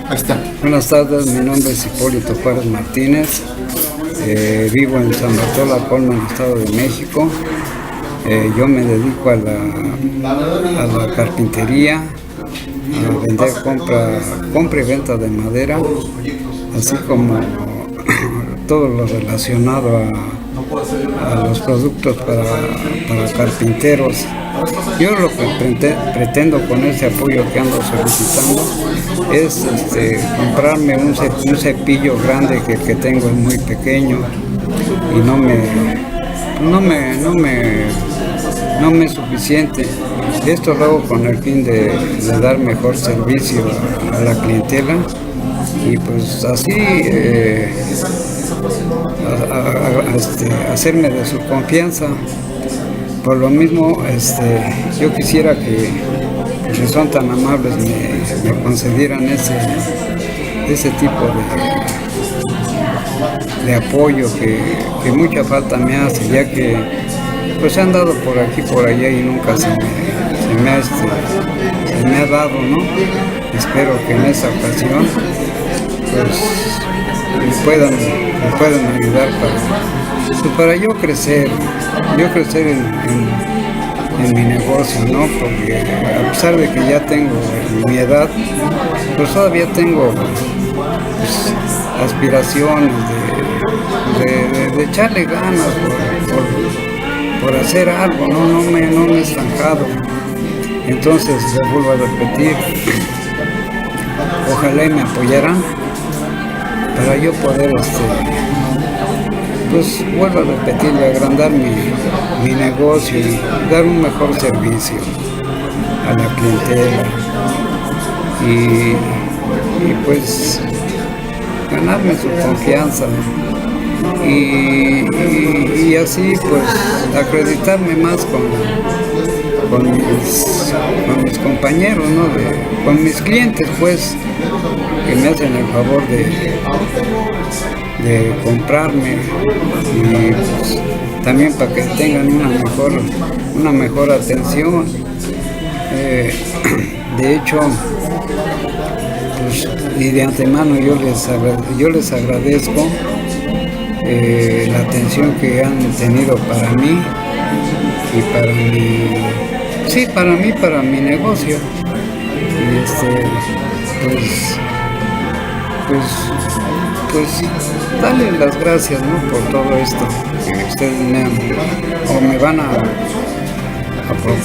Ahí está. Buenas tardes, mi nombre es Hipólito Juárez Martínez, vivo en San Bartolo, Colima, en el Estado de México. Yo me dedico a la carpintería, a vender compra y venta de madera, así como todo lo relacionado a los productos para carpinteros. Yo lo que pretendo con ese apoyo que ando solicitando es comprarme un cepillo grande, que el que tengo es muy pequeño y no me es suficiente. Esto lo hago con el fin de dar mejor servicio a la clientela y pues así hacerme de su confianza. Por lo mismo, yo quisiera que son tan amables me concedieran ese tipo de apoyo que mucha falta me hace, ya que pues he andado por aquí por allá y nunca se me ha dado, ¿no? Espero que en esta ocasión pues me puedan ayudar para yo crecer en mi negocio, ¿no? Porque a pesar de que ya tengo mi edad, pues todavía tengo aspiraciones de echarle ganas por hacer algo, ¿no? No me he estancado. Entonces, les vuelvo a repetir, ojalá y me apoyaran para yo poder pues vuelvo a repetirle, agrandar mi negocio y dar un mejor servicio a la clientela y pues ganarme su confianza y así pues acreditarme más con mis compañeros, ¿no? Con mis clientes, pues, que me hacen el favor de comprarme y pues, también para que tengan una mejor atención. De hecho, pues, y de antemano yo les agradezco la atención que han tenido para mí y para mi negocio. Y pues darles las gracias, ¿no? Por todo esto que ustedes me van a proporcionar.